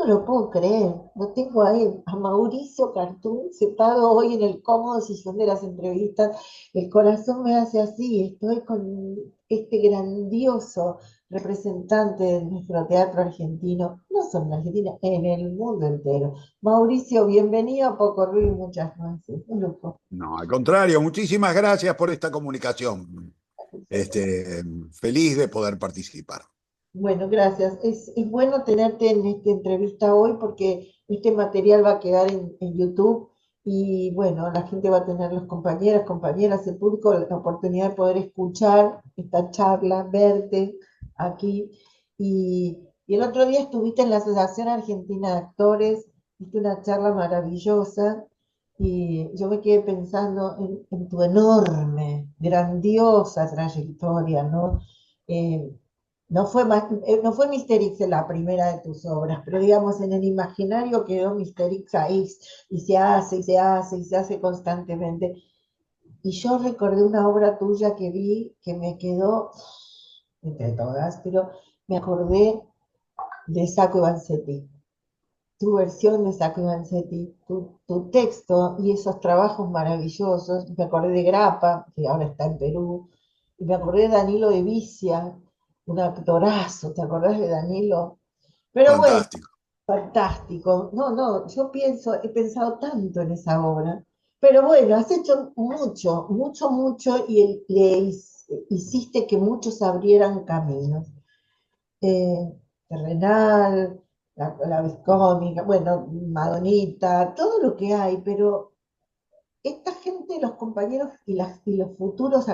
no lo puedo creer. Lo tengo ahí, a Mauricio Cartún, sentado hoy en el cómodo sillón de las entrevistas. El corazón me hace así. Estoy con este grandioso representante de nuestro teatro argentino, no solo en Argentina, en el mundo entero. Mauricio, bienvenido a Poco Ruido y Muchas Nueces. Un lujo. No, al contrario, muchísimas gracias por esta comunicación. Este, Feliz de poder participar. Bueno, gracias. Es bueno tenerte en esta entrevista hoy porque este material va a quedar en YouTube y bueno, la gente va a tener, los compañeras, el público, la oportunidad de poder escuchar esta charla, verte aquí. Y el otro día estuviste en la Asociación Argentina de Actores, viste una charla maravillosa y yo me quedé pensando en tu enorme, grandiosa trayectoria, ¿no? Eh, no fue Misterix la primera de tus obras, pero digamos, en el imaginario quedó Misterix ahí, y se hace, y se hace, y se hace constantemente. Y yo recordé una obra tuya que vi que me quedó, entre todas, pero me acordé de Sacco y Vanzetti, tu versión de Sacco y Vanzetti, tu texto y esos trabajos maravillosos. Me acordé de Grappa, que ahora está en Perú, y me acordé de Danilo de Vicia, un actorazo, ¿te acordás de Danilo? Pero bueno, Fantástico. fantástico. No, no, he pensado tanto en esa obra. Pero bueno, has hecho mucho, mucho, mucho y hiciste que muchos abrieran caminos. Terrenal, la Viscómica, bueno, Madonita, todo lo que hay, pero esta gente, los compañeros y los futuros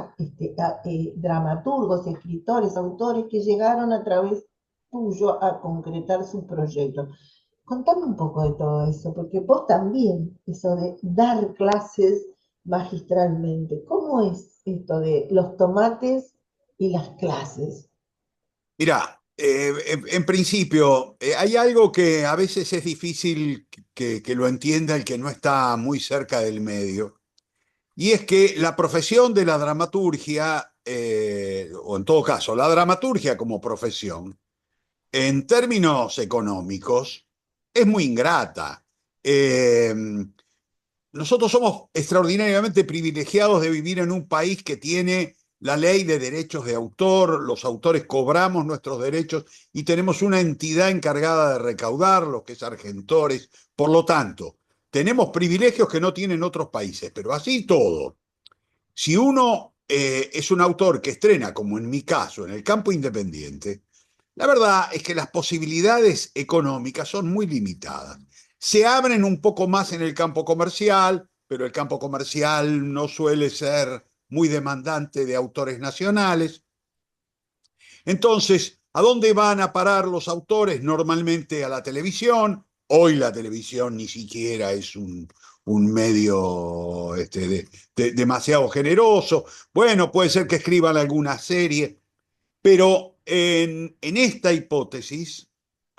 dramaturgos, escritores, autores que llegaron a través tuyo a concretar su proyecto. Contame un poco de todo eso, porque vos también, eso de dar clases magistralmente, ¿cómo es esto de los tomates y las clases? Mira, en principio, hay algo que a veces es difícil que lo entienda el que no está muy cerca del medio, y es que la profesión de la dramaturgia, o en todo caso, la dramaturgia como profesión, en términos económicos, es muy ingrata. Eh, Nosotros somos extraordinariamente privilegiados de vivir en un país que tiene la ley de derechos de autor, los autores cobramos nuestros derechos y tenemos una entidad encargada de recaudarlos, que es Argentores. Por lo tanto, tenemos privilegios que no tienen otros países, pero así todo. Si uno es un autor que estrena, como en mi caso, en el campo independiente, la verdad es que las posibilidades económicas son muy limitadas. Se abren un poco más en el campo comercial, pero el campo comercial no suele ser muy demandante de autores nacionales. Entonces, ¿a dónde van a parar los autores? Normalmente a la televisión. Hoy la televisión ni siquiera es un medio demasiado generoso. Bueno, puede ser que escriban alguna serie, pero en esta hipótesis,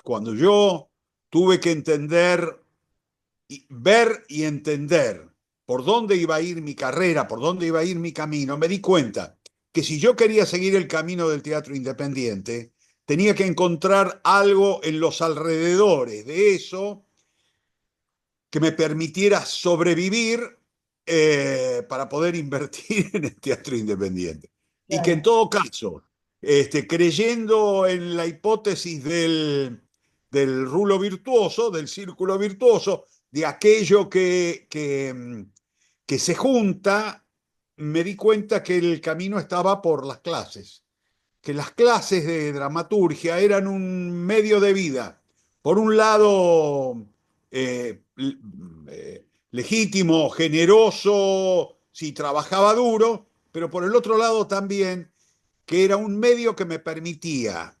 cuando yo tuve que entender, ver y entender por dónde iba a ir mi carrera, por dónde iba a ir mi camino, me di cuenta que si yo quería seguir el camino del teatro independiente, tenía que encontrar algo en los alrededores de eso que me permitiera sobrevivir para poder invertir en el teatro independiente. Y que en Claro. todo caso, creyendo en la hipótesis del rulo virtuoso, del círculo virtuoso, de aquello que se junta, me di cuenta que el camino estaba por las clases, que las clases de dramaturgia eran un medio de vida. Por un lado, legítimo, generoso, si trabajaba duro, pero por el otro lado también que era un medio que me permitía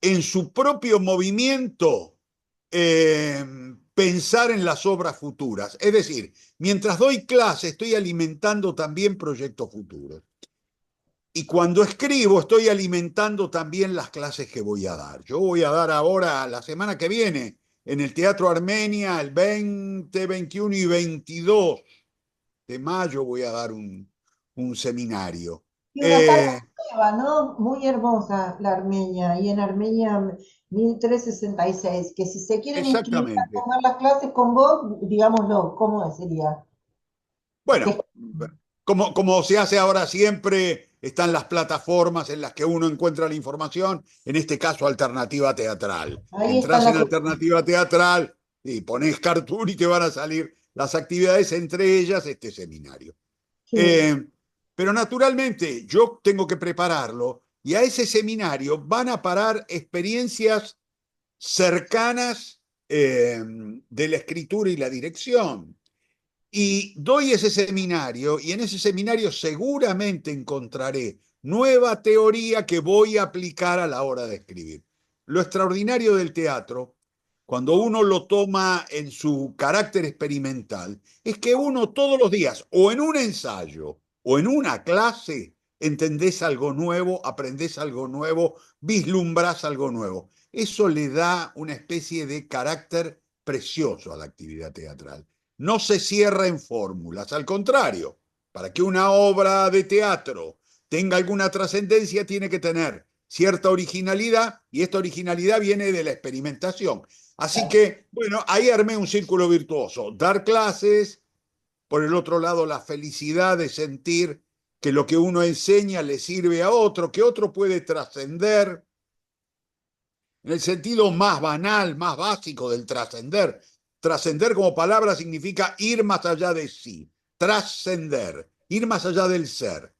en su propio movimiento eh, pensar en las obras futuras. Es decir, mientras doy clase estoy alimentando también proyectos futuros. Y cuando escribo estoy alimentando también las clases que voy a dar. Yo voy a dar ahora, la semana que viene, en el Teatro Armenia, el 20, 21 y 22 de mayo voy a dar un seminario. Y una sala nueva, ¿no? Muy hermosa la Armenia, y en Armenia 1366, que si se quieren inscribir a Exactamente. tomar las clases con vos, digámoslo, ¿cómo sería? Que- Bueno, como se hace ahora siempre, están las plataformas en las que uno encuentra la información, en este caso Alternativa Teatral. Ahí están Entrás en las... Alternativa Teatral y pones Cartoon y te van a salir las actividades, entre ellas este seminario. Sí, Eh, pero naturalmente yo tengo que prepararlo y a ese seminario van a parar experiencias cercanas de la escritura y la dirección. Y doy ese seminario y en ese seminario seguramente encontraré nueva teoría que voy a aplicar a la hora de escribir. Lo extraordinario del teatro, cuando uno lo toma en su carácter experimental, es que uno todos los días, o en un ensayo, o en una clase, entendés algo nuevo, aprendés algo nuevo, vislumbrás algo nuevo. Eso le da una especie de carácter precioso a la actividad teatral. No se cierra en fórmulas, al contrario, para que una obra de teatro tenga alguna trascendencia, tiene que tener cierta originalidad, y esta originalidad viene de la experimentación. Así que, bueno, ahí armé un círculo virtuoso. Dar clases, por el otro lado, la felicidad de sentir que lo que uno enseña le sirve a otro, que otro puede trascender, en el sentido más banal, más básico del trascender. Trascender como palabra significa ir más allá de sí, trascender, ir más allá del ser.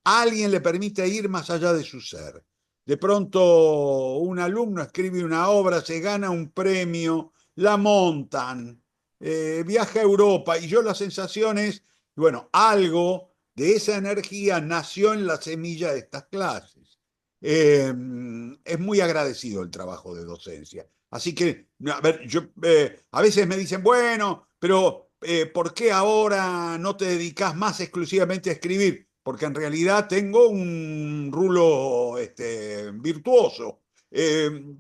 A alguien le permite ir más allá de su ser. De pronto un alumno escribe una obra, se gana un premio, la montan, viaja a Europa y yo la sensación es, bueno, algo de esa energía nació en la semilla de estas clases. Es muy agradecido el trabajo de docencia. Así que, a ver, a veces me dicen, bueno, pero ¿por qué ahora no te dedicas más exclusivamente a escribir? Porque en realidad tengo un rulo virtuoso.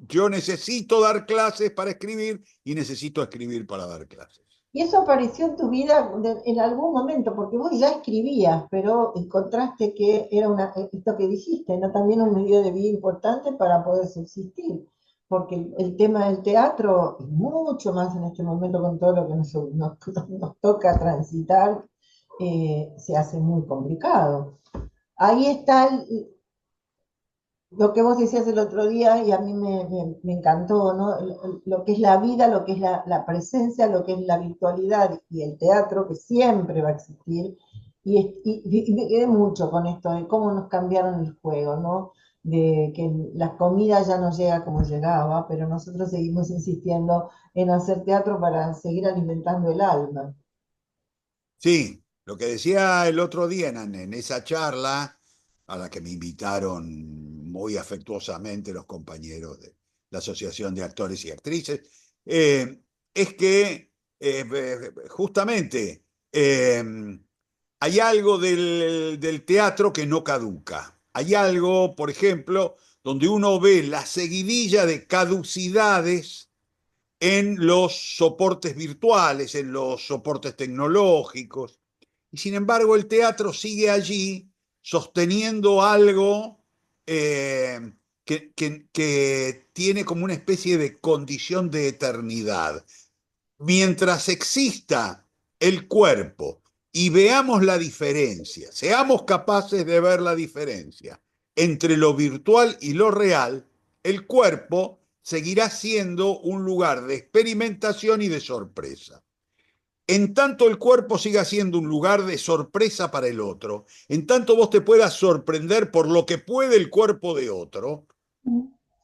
Yo necesito dar clases para escribir y necesito escribir para dar clases. y eso apareció en tu vida en algún momento, porque vos ya escribías, pero encontraste que era esto que dijiste, ¿no? También un medio de vida importante para poder subsistir, porque el tema del teatro, y mucho más en este momento con todo lo que nos toca transitar, se hace muy complicado. Ahí está lo que vos decías el otro día y a mí me encantó, ¿no? Lo que es la vida, lo que es la presencia, lo que es la virtualidad y el teatro, que siempre va a existir. Y me quedé mucho con esto de cómo nos cambiaron el juego, ¿no? De que la comida ya no llega como llegaba, pero nosotros seguimos insistiendo en hacer teatro para seguir alimentando el alma. Sí, lo que decía el otro día en esa charla, a la que me invitaron muy afectuosamente los compañeros de la Asociación de Actores y Actrices, es que justamente eh, hay algo del teatro que no caduca. Hay algo, por ejemplo, donde uno ve la seguidilla de caducidades en los soportes virtuales, en los soportes tecnológicos. Y sin embargo, el teatro sigue allí sosteniendo algo que tiene como una especie de condición de eternidad. Mientras exista el cuerpo y veamos la diferencia, seamos capaces de ver la diferencia entre lo virtual y lo real, el cuerpo seguirá siendo un lugar de experimentación y de sorpresa. En tanto el cuerpo siga siendo un lugar de sorpresa para el otro, en tanto vos te puedas sorprender por lo que puede el cuerpo de otro,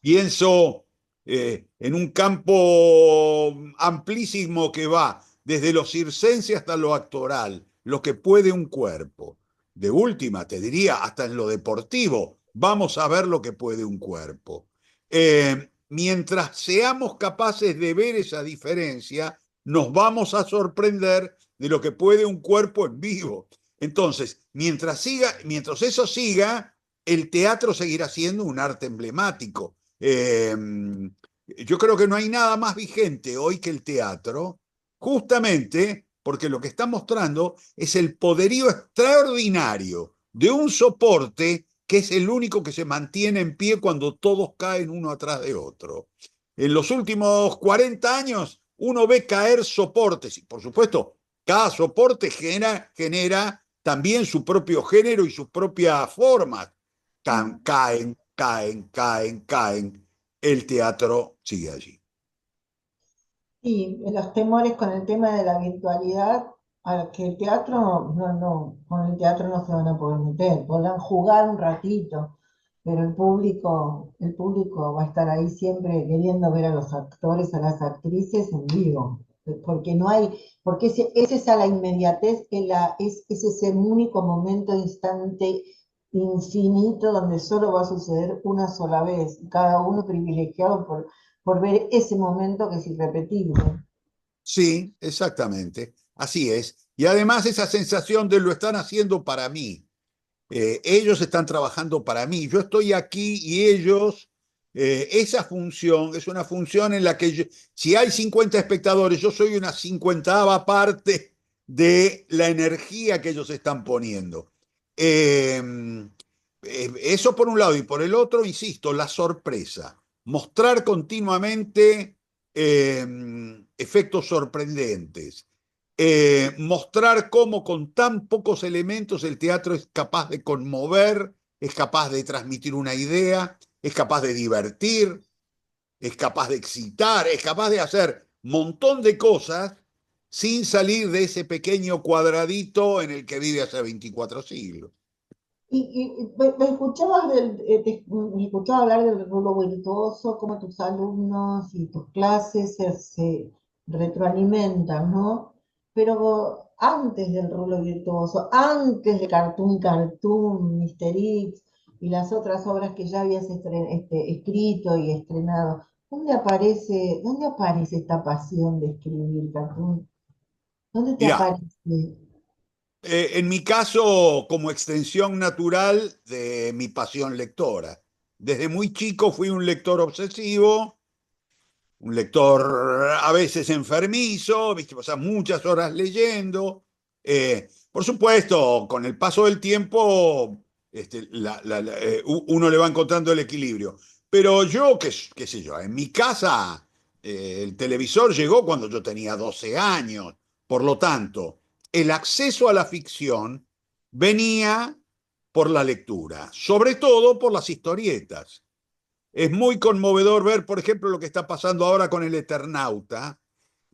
pienso en un campo amplísimo que va desde lo circense hasta lo actoral, lo que puede un cuerpo. De última, te diría, hasta en lo deportivo, vamos a ver lo que puede un cuerpo. Mientras seamos capaces de ver esa diferencia, nos vamos a sorprender de lo que puede un cuerpo en vivo. Entonces, mientras eso siga, el teatro seguirá siendo un arte emblemático. Yo creo que no hay nada más vigente hoy que el teatro, justamente porque lo que está mostrando es el poderío extraordinario de un soporte que es el único que se mantiene en pie cuando todos caen uno atrás de otro. En los últimos 40 años uno ve caer soportes y por supuesto cada soporte genera también su propio género y sus propias formas. Caen, caen, caen, caen. El teatro sigue allí. Y los temores con el tema de la virtualidad, a que el teatro, con el teatro no se van a poder meter, podrán jugar un ratito, pero el público va a estar ahí siempre queriendo ver a los actores, a las actrices en vivo, porque no hay, porque ese es a la inmediatez, ese es el único momento, instante infinito donde solo va a suceder una sola vez, cada uno privilegiado por ver ese momento que es irrepetible. Sí, exactamente. Así es. Y además esa sensación de lo están haciendo para mí. Ellos están trabajando para mí. Yo estoy aquí y ellos, esa función es una función en la que si hay 50 espectadores, yo soy una cincuentava parte de la energía que ellos están poniendo. Eh, Eso por un lado y por el otro, insisto, la sorpresa. Mostrar continuamente eh, efectos sorprendentes. Mostrar cómo con tan pocos elementos el teatro es capaz de conmover, es capaz de transmitir una idea, es capaz de divertir, es capaz de excitar, es capaz de hacer un montón de cosas sin salir de ese pequeño cuadradito en el que vive hace 24 siglos. Me escuchabas me escuchaba hablar del rulo virtuoso, cómo tus alumnos y tus clases se retroalimentan, ¿no? Pero antes del rulo virtuoso, antes de Cartoon Cartoon, Mister X y las otras obras que ya habías escrito y estrenado, dónde aparece esta pasión de escribir cartoon? ¿Dónde te Mirá, aparece? en mi caso, como extensión natural de mi pasión lectora. Desde muy chico fui un lector obsesivo, un lector a veces enfermizo, ¿viste? Pasas muchas horas leyendo. Por supuesto, con el paso del tiempo, uno le va encontrando el equilibrio. Pero yo, qué sé yo, en mi casa el televisor llegó cuando yo tenía 12 años. Por lo tanto, el acceso a la ficción venía por la lectura, sobre todo por las historietas. Es muy conmovedor ver, por ejemplo, lo que está pasando ahora con el Eternauta,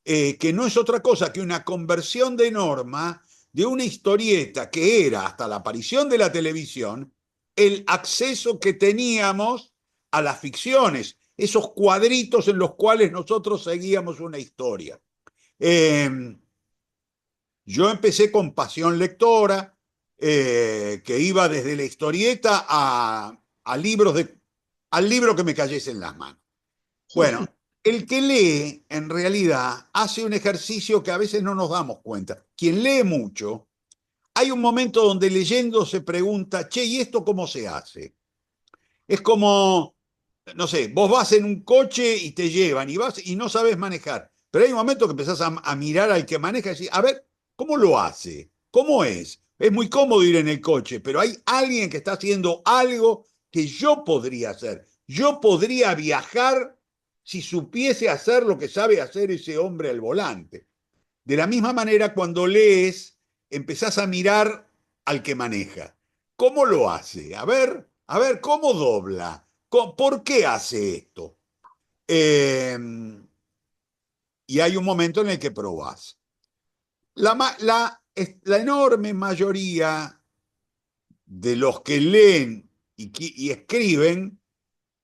que no es otra cosa que una conversión de Norma de una historieta que era, hasta la aparición de la televisión, el acceso que teníamos a las ficciones, esos cuadritos en los cuales nosotros seguíamos una historia. Eh, yo empecé con pasión lectora, que iba desde la historieta a libros al libro que me cayese en las manos. Bueno, el que lee en realidad hace un ejercicio que a veces no nos damos cuenta. Quien lee mucho, hay un momento donde leyendo se pregunta, che, ¿y esto cómo se hace? Es como, no sé, vos vas en un coche y te llevan y vas y no sabes manejar. Pero hay un momento que empezás a mirar al que maneja y decir, a ver, ¿cómo lo hace? ¿Cómo es? Es muy cómodo ir en el coche, pero hay alguien que está haciendo algo que yo podría hacer. Yo podría viajar si supiese hacer lo que sabe hacer ese hombre al volante. De la misma manera, cuando lees, empezás a mirar al que maneja. ¿Cómo lo hace? A ver, ¿cómo dobla? ¿Por qué hace esto? Eh, y hay un momento en el que probás. La enorme mayoría de los que leen y escriben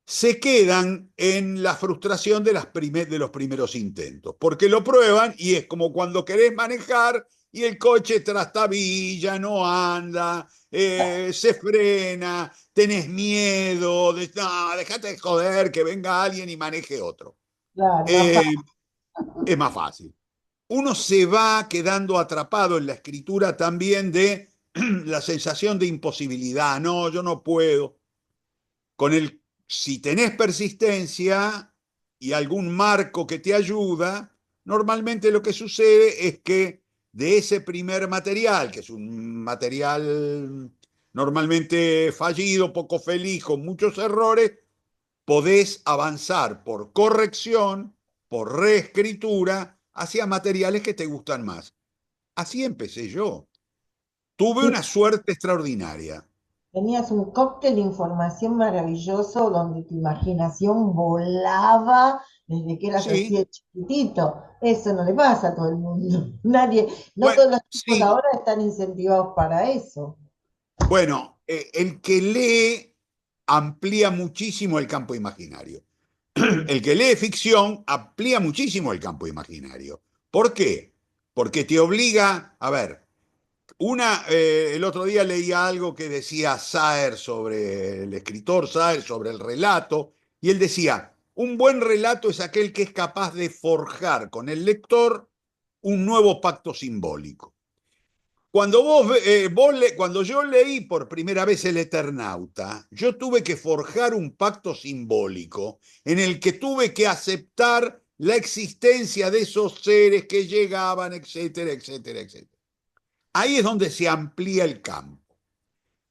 se quedan en la frustración de los primeros intentos, porque lo prueban y es como cuando querés manejar y el coche trastabilla, no anda, se frena, tenés miedo, no, dejate de joder, que venga alguien y maneje otro. Claro, más Eh, es más fácil. Uno se va quedando atrapado en la escritura también de la sensación de imposibilidad. No, yo no puedo. Si tenés persistencia y algún marco que te ayuda, normalmente lo que sucede es que de ese primer material, que es un material normalmente fallido, poco feliz, con muchos errores, podés avanzar por corrección, por reescritura, hacia materiales que te gustan más. Así empecé yo. Tuve Sí, una suerte extraordinaria. tenías un cóctel de información maravilloso donde tu imaginación volaba desde que eras así Sí, de chiquitito. Eso no le pasa a todo el mundo. Nadie, no bueno, todos los chicos sí, ahora están incentivados para eso. bueno, el que lee amplía muchísimo el campo imaginario. Sí. El que lee ficción amplía muchísimo el campo imaginario. ¿Por qué? Porque te obliga, a ver, el otro día leía algo que decía Saer sobre el escritor Saer, sobre el relato, y él decía, un buen relato es aquel que es capaz de forjar con el lector un nuevo pacto simbólico. Cuando yo leí por primera vez El Eternauta, yo tuve que forjar un pacto simbólico en el que tuve que aceptar la existencia de esos seres que llegaban, etcétera, etcétera, etcétera. Ahí es donde se amplía el campo.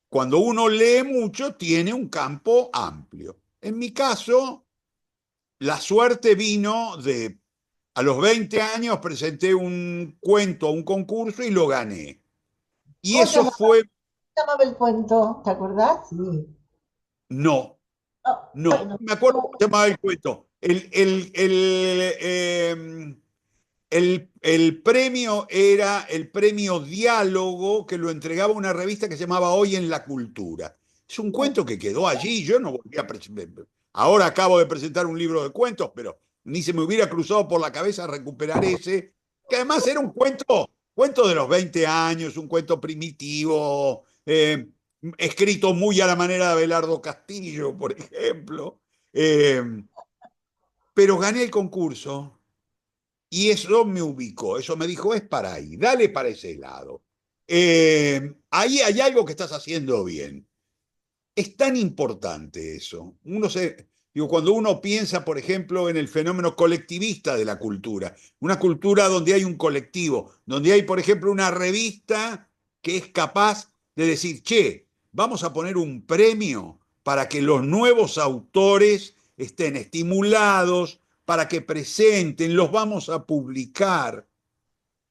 Cuando uno lee mucho, tiene un campo amplio. En mi caso, la suerte vino de, a los 20 años presenté un cuento a un concurso y lo gané. Y ¿Cómo eso fue, se llamaba el cuento? ¿Te acordás? Sí. no, Ah, no, bueno, me acuerdo cómo se llamaba el cuento. El premio era el premio Diálogo que lo entregaba una revista que se llamaba Hoy en la Cultura. Es un sí. cuento que quedó allí, yo no volví a presentar. Ahora acabo de presentar un libro de cuentos, pero ni se me hubiera cruzado por la cabeza recuperar ese, que además era un cuento de los 20 años, un cuento primitivo, escrito muy a la manera de Abelardo Castillo, por ejemplo. Eh, pero gané el concurso y eso me ubicó, eso me dijo, es para ahí, dale para ese lado. Ahí hay algo que estás haciendo bien. Es tan importante eso. Digo, cuando uno piensa, por ejemplo, en el fenómeno colectivista de la cultura, una cultura donde hay un colectivo, donde hay, por ejemplo, una revista que es capaz de decir, che, vamos a poner un premio para que los nuevos autores estén estimulados, para que presenten, los vamos a publicar.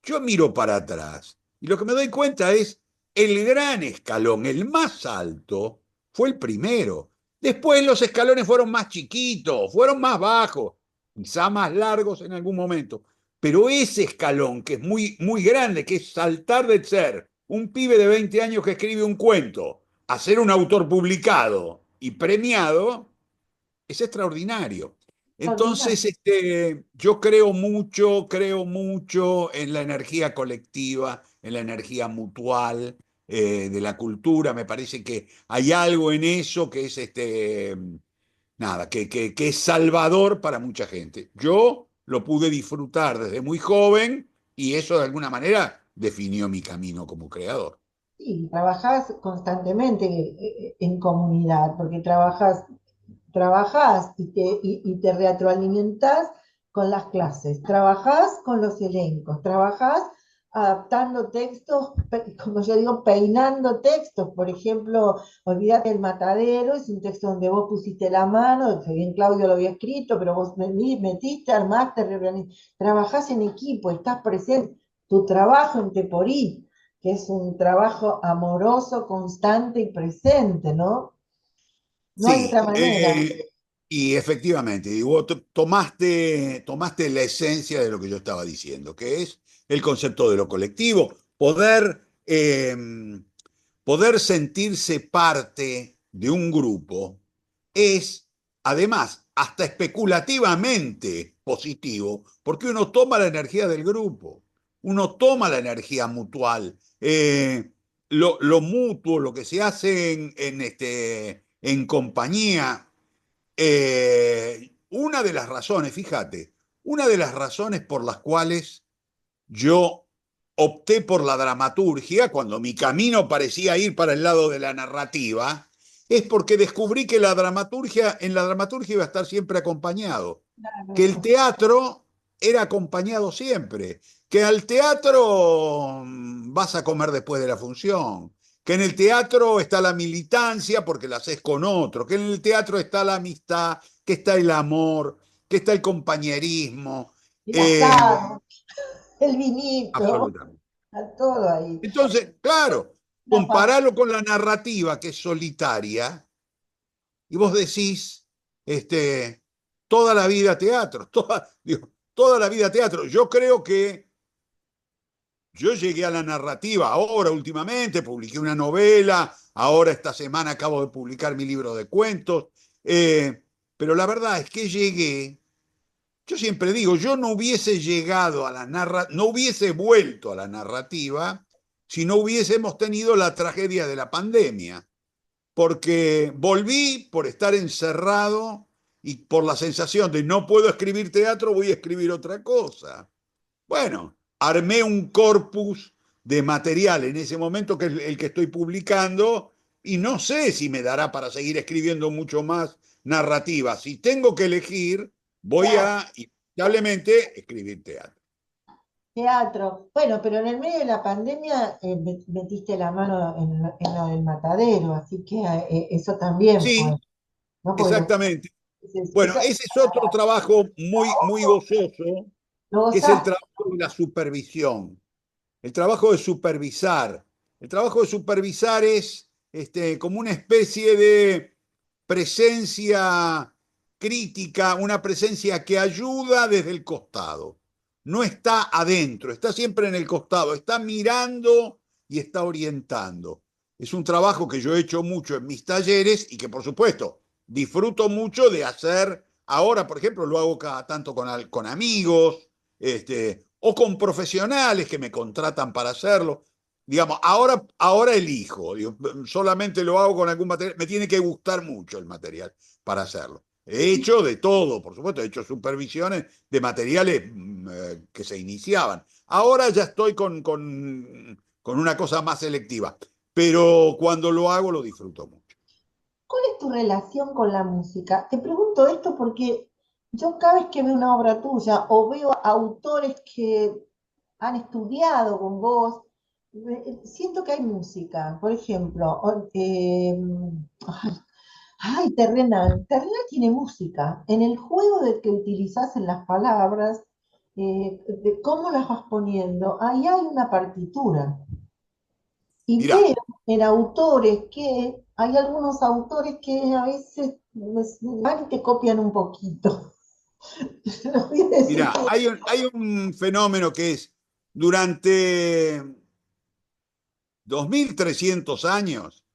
Yo miro para atrás y lo que me doy cuenta es el gran escalón, el más alto, fue el primero. Después los escalones fueron más chiquitos, fueron más bajos, quizá más largos en algún momento. Pero ese escalón, que es muy, muy grande, que es saltar de ser un pibe de 20 años que escribe un cuento a ser un autor publicado y premiado, es extraordinario. Extraordinario. Entonces, yo creo mucho en la energía colectiva, en la energía mutual de la cultura. Me parece que hay algo en eso que es nada, que es salvador para mucha gente. Yo lo pude disfrutar desde muy joven y eso de alguna manera definió mi camino como creador. Sí, trabajás constantemente en comunidad, porque trabajás y te retroalimentás con las clases, trabajás con los elencos, trabajás adaptando textos, como yo digo, peinando textos. Por ejemplo, Olvídate del matadero, es un texto donde vos pusiste la mano, que bien Claudio lo había escrito, pero vos metiste, armaste, reorganizaste, trabajás en equipo, estás presente, tu trabajo en Teporí, que es un trabajo amoroso, constante y presente, ¿no? No hay Sí, otra manera. y efectivamente, digo, tomaste la esencia de lo que yo estaba diciendo, que es el concepto de lo colectivo, poder sentirse parte de un grupo es, además, hasta especulativamente positivo, porque uno toma la energía del grupo, uno toma la energía mutual, lo mutuo, lo que se hace en compañía. Una de las razones, fíjate, una de las razones por las cuales yo opté por la dramaturgia cuando mi camino parecía ir para el lado de la narrativa, es porque descubrí que en la dramaturgia iba a estar siempre acompañado, que el teatro era acompañado siempre, que al teatro vas a comer después de la función, que en el teatro está la militancia porque la haces con otro, que en el teatro está la amistad, que está el amor, que está el compañerismo. El eh, asado, el vinito, absolutamente. está todo ahí. Entonces, claro, Una familia. comparalo con la narrativa que es solitaria y vos decís, toda la vida teatro, digo, toda la vida teatro. Yo creo que yo llegué a la narrativa ahora últimamente, publiqué una novela, ahora esta semana acabo de publicar mi libro de cuentos, pero la verdad es que llegué, yo siempre digo, yo no hubiese llegado a la narrativa, no hubiese vuelto a la narrativa si no hubiésemos tenido la tragedia de la pandemia, porque volví por estar encerrado y por la sensación de no puedo escribir teatro, voy a escribir otra cosa. Bueno, armé un corpus de material en ese momento que es el que estoy publicando y no sé si me dará para seguir escribiendo mucho más narrativa. Si tengo que elegir, voy a inevitablemente escribir teatro. Teatro. Bueno, pero en el medio de la pandemia metiste la mano en lo del matadero, así que eso también fue, Sí, ¿no? Porque exactamente. Bueno, eso ese es otro trabajo muy, muy gozoso, lo que es el gozaste. trabajo de la supervisión. El trabajo de supervisar. El trabajo de supervisar es como una especie de presencia crítica, una presencia que ayuda desde el costado. No está adentro, está siempre en el costado, está mirando y está orientando. Es un trabajo que yo he hecho mucho en mis talleres y que, por supuesto, disfruto mucho de hacer. Ahora, por ejemplo, lo hago cada tanto con amigos, o con profesionales que me contratan para hacerlo. Digamos, ahora elijo, digo, solamente lo hago con algún material, me tiene que gustar mucho el material para hacerlo. He hecho de todo, por supuesto, he hecho supervisiones de materiales que se iniciaban. Ahora ya estoy con una cosa más selectiva, pero cuando lo hago lo disfruto mucho. ¿Cuál es tu relación con la música? Te pregunto esto porque yo cada vez que veo una obra tuya o veo autores que han estudiado con vos, siento que hay música. Por ejemplo, ay, Terrenal. Terrenal tiene música. En el juego de que utilizas en las palabras, de cómo las vas poniendo, ahí hay una partitura. Y Mirá, veo en autores que hay algunos autores que a veces van y te copian un poquito. No voy a decir mirá, hay un fenómeno que es durante 2300 años,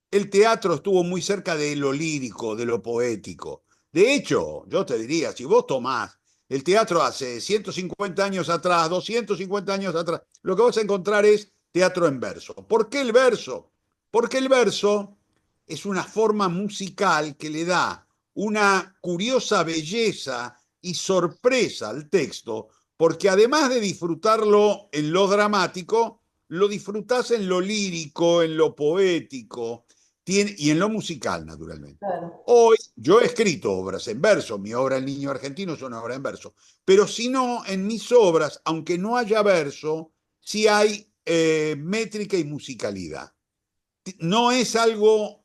el teatro estuvo muy cerca de lo lírico, de lo poético. De hecho, yo te diría, si vos tomás el teatro hace 150 años atrás, 250 años atrás, lo que vas a encontrar es teatro en verso. ¿Por qué el verso? Porque el verso es una forma musical que le da una curiosa belleza y sorpresa al texto, porque además de disfrutarlo en lo dramático, lo disfrutás en lo lírico, en lo poético y en lo musical, naturalmente. claro. Hoy yo he escrito obras en verso, mi obra El Niño Argentino es una obra en verso, pero si no, en mis obras, aunque no haya verso, sí hay métrica y musicalidad. No es algo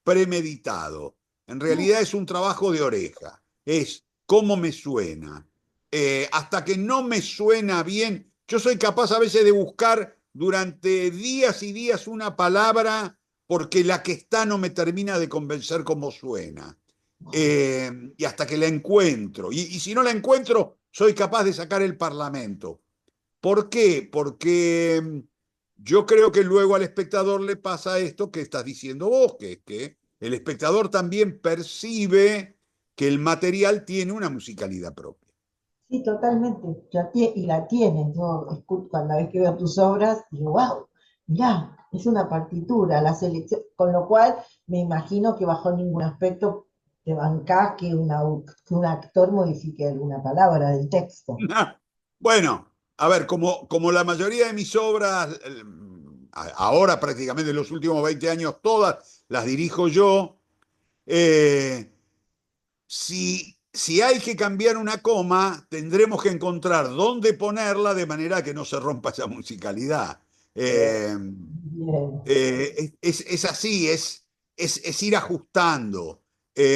premeditado, en realidad es un trabajo de oreja, es cómo me suena. Hasta que no me suena bien, yo soy capaz a veces de buscar durante días y días una palabra porque la que está no me termina de convencer cómo suena. Y hasta que la encuentro. Y si no la encuentro, soy capaz de sacar el parlamento. ¿Por qué? Porque yo creo que luego al espectador le pasa esto que estás diciendo vos, que es que el espectador también percibe que el material tiene una musicalidad propia. Sí, totalmente. Y la tienen. Yo cuando vez que veo tus obras, digo, wow, mirá, es una partitura, la selección, con lo cual me imagino que bajo ningún aspecto te bancás que un actor modifique alguna palabra del texto. Bueno, a ver, como la mayoría de mis obras, ahora prácticamente en los últimos 20 años, todas las dirijo yo. eh, si hay que cambiar una coma, tendremos que encontrar dónde ponerla de manera que no se rompa esa musicalidad. Eh, Bien. Es así, es ir ajustando.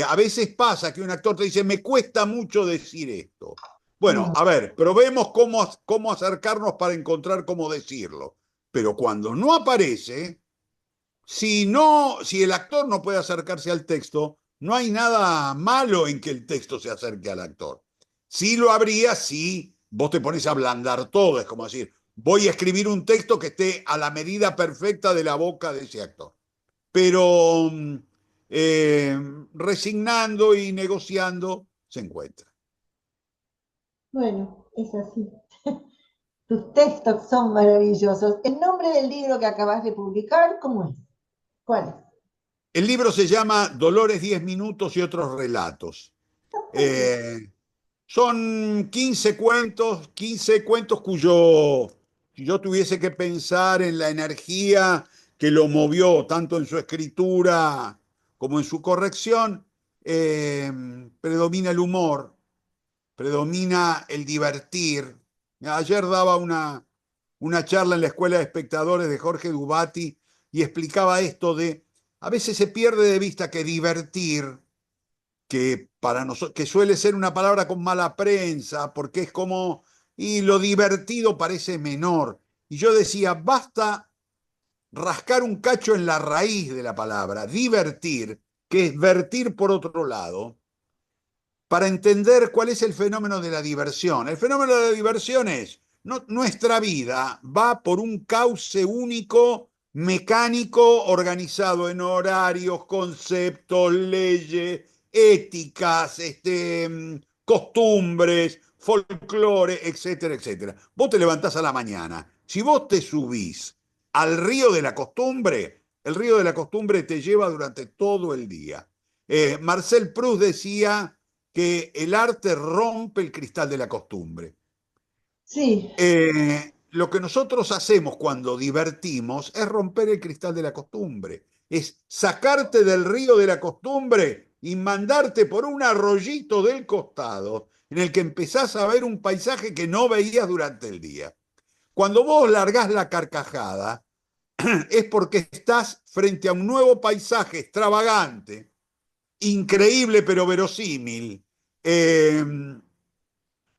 A veces pasa que un actor te dice, me cuesta mucho decir esto. Bueno, Mm, a ver, probemos cómo acercarnos para encontrar cómo decirlo. Pero cuando no aparece, si el actor no puede acercarse al texto, no hay nada malo en que el texto se acerque al actor. Sí lo habría si vos te pones a ablandar todo, es como decir, voy a escribir un texto que esté a la medida perfecta de la boca de ese actor. Pero eh, resignando y negociando se encuentra. bueno, es así. Tus textos son maravillosos. ¿El nombre del libro que acabas de publicar, cómo es? ¿Cuál es? El libro se llama Dolores 10 minutos y otros relatos. Eh, Son 15 cuentos cuyo, si yo tuviese que pensar en la energía que lo movió, tanto en su escritura como en su corrección, predomina el humor, predomina el divertir. Ayer daba una charla en la Escuela de Espectadores de Jorge Dubati y explicaba esto de, a veces se pierde de vista que divertir que para nosotros, que suele ser una palabra con mala prensa, porque es como, y lo divertido parece menor. Y yo decía, basta rascar un cacho en la raíz de la palabra, divertir, que es vertir por otro lado, para entender cuál es el fenómeno de la diversión. El fenómeno de la diversión es, nuestra vida va por un cauce único, mecánico, organizado en horarios, conceptos, leyes, éticas, costumbres, folclore, etcétera, etcétera. Vos te levantás a la mañana. Si vos te subís al río de la costumbre, el río de la costumbre te lleva durante todo el día. Marcel Proust decía que el arte rompe el cristal de la costumbre. Sí, Lo que nosotros hacemos cuando divertimos es romper el cristal de la costumbre, es sacarte del río de la costumbre y mandarte por un arroyito del costado en el que empezás a ver un paisaje que no veías durante el día. Cuando vos largás la carcajada, es porque estás frente a un nuevo paisaje extravagante, increíble pero verosímil, eh,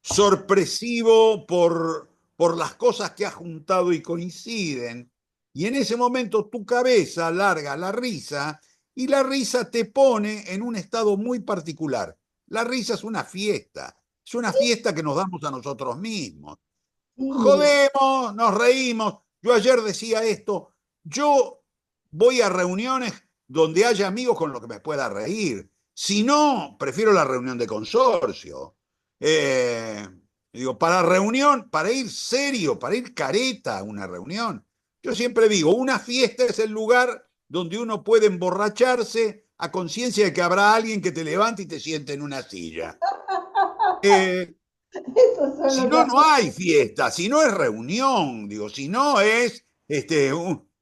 sorpresivo por las cosas que ha juntado y coinciden. Y en ese momento tu cabeza larga la risa y la risa te pone en un estado muy particular. La risa es una fiesta que nos damos a nosotros mismos. sí. Jodemos, nos reímos. Yo ayer decía esto, yo voy a reuniones donde haya amigos con los que me pueda reír. Si no, prefiero la reunión de consorcio. Eh, Digo, para reunión, para ir serio, para ir careta a una reunión. Yo siempre digo, una fiesta es el lugar donde uno puede emborracharse a conciencia de que habrá alguien que te levante y te siente en una silla. Eh, Esos son si los no, no amigos. hay fiesta, si no es reunión, digo, si no es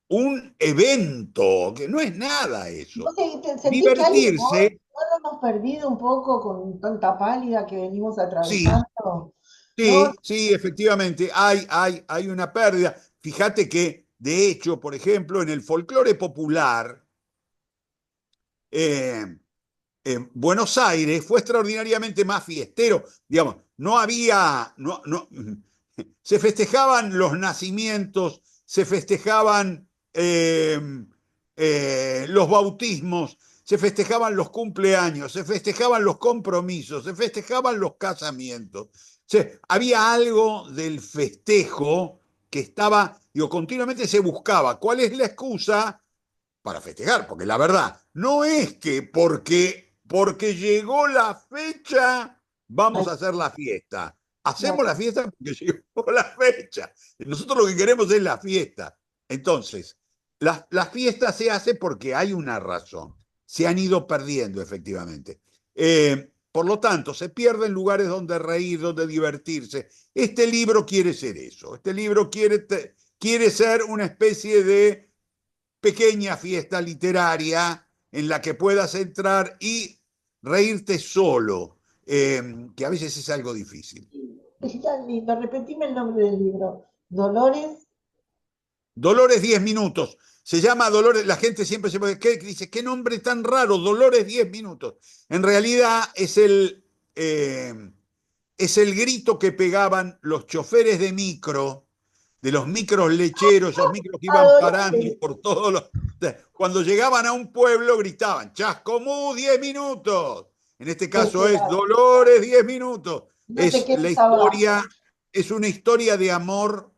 un evento, que no es nada ¿Vos eso. sentís que hay humor? Divertirse, ¿No nos hemos perdido un poco con tanta pálida que venimos sí, atravesando? ¿No? sí, sí, efectivamente, hay una pérdida. Fíjate que, de hecho, por ejemplo, en el folclore popular, eh, Buenos Aires fue extraordinariamente más fiestero, digamos, no había, se festejaban los nacimientos, se festejaban los bautismos, se festejaban los cumpleaños, se festejaban los compromisos, se festejaban los casamientos. O sea, había algo del festejo que estaba, digo, continuamente se buscaba. ¿Cuál es la excusa? Para festejar, porque la verdad, no es que porque llegó la fecha Ay, vamos a hacer la fiesta. no. Hacemos la fiesta porque llegó la fecha. Nosotros lo que queremos es la fiesta. Entonces, la fiesta se hace porque hay una razón. Se han ido perdiendo, efectivamente. Por lo tanto, se pierden lugares donde reír, donde divertirse. Este libro quiere ser eso. Este libro quiere ser una especie de pequeña fiesta literaria en la que puedas entrar y reírte solo, que a veces es algo difícil. Es tan lindo. Repetime el nombre del libro. Dolores. Dolores 10 minutos. Se llama Dolores, la gente siempre se puede, dice, qué nombre tan raro, Dolores 10 minutos. En realidad es el grito que pegaban los choferes de micro, de los micros lecheros, esos micros que iban parando Adorable. por todos los... Cuando llegaban a un pueblo gritaban, Chascomú 10 minutos. En este caso es Esperaba. Dolores 10 minutos. No te Es la quedes historia, abajo. es una historia de amor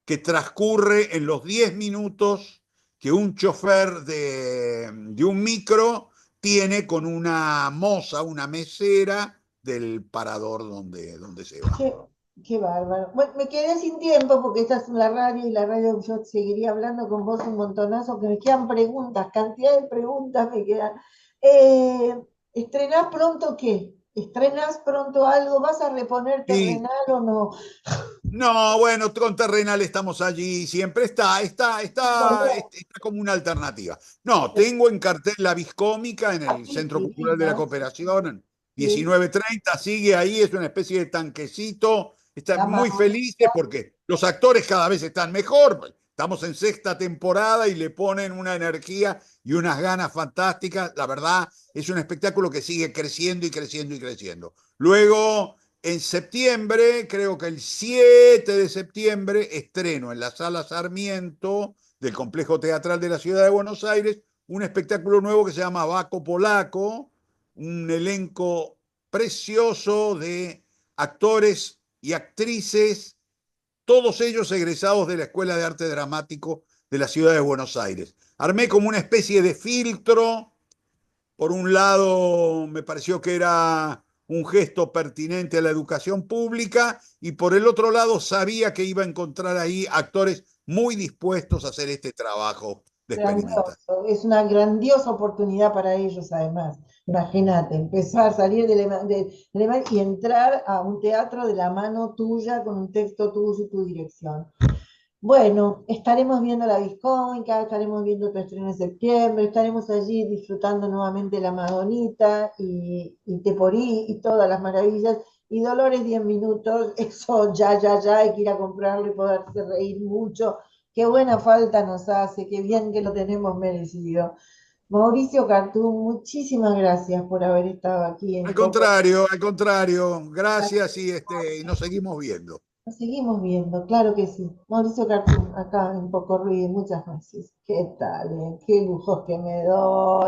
que transcurre en los 10 minutos que un chofer de un micro tiene con una moza, una mesera del parador donde se va. Qué, qué bárbaro. Bueno, me quedé sin tiempo porque esta es la radio y la radio yo seguiría hablando con vos un montonazo, que me quedan preguntas, cantidad de preguntas me quedan. Eh, ¿Estrenás pronto qué? ¿Estrenás pronto algo? ¿Vas a reponer Sí, Terrenal o no? no, bueno, con Terrenal estamos allí, siempre Volver. está como una alternativa. No, tengo en cartel La Viscómica en el Aquí, Centro Cultural de la divina. Cooperación, en Sí, 19:30, sigue ahí, es una especie de tanquecito, están la muy felices Madonita. porque los actores cada vez están mejor, estamos en sexta temporada y le ponen una energía y unas ganas fantásticas, la verdad es un espectáculo que sigue creciendo y creciendo y creciendo. Luego... En septiembre, creo que el 7 de septiembre, estreno en la Sala Sarmiento del Complejo Teatral de la Ciudad de Buenos Aires un espectáculo nuevo que se llama Baco Polaco, un elenco precioso de actores y actrices, todos ellos egresados de la Escuela de Arte Dramático de la Ciudad de Buenos Aires. Armé como una especie de filtro. Por un lado, me pareció que era un gesto pertinente a la educación pública y por el otro lado sabía que iba a encontrar ahí actores muy dispuestos a hacer este trabajo de experimentación. Grandioso, es una grandiosa oportunidad para ellos además. Imagínate, empezar a salir del y entrar a un teatro de la mano tuya con un texto tuyo y tu dirección. Bueno, estaremos viendo la Viscómica, estaremos viendo tu estreno en septiembre, estaremos allí disfrutando nuevamente la Madonita y Teporí y todas las maravillas. Y Dolores 10 minutos, eso ya, hay que ir a comprarlo y poderse reír mucho. Qué buena falta nos hace, qué bien que lo tenemos merecido. Mauricio Cartún, muchísimas gracias por haber estado aquí en Poco. Al contrario, gracias y nos seguimos viendo. Nos seguimos viendo, claro que sí. Mauricio Cartún, acá en Poco Ruido, muchas gracias. ¿Qué tal? ¿Qué lujos que me doy?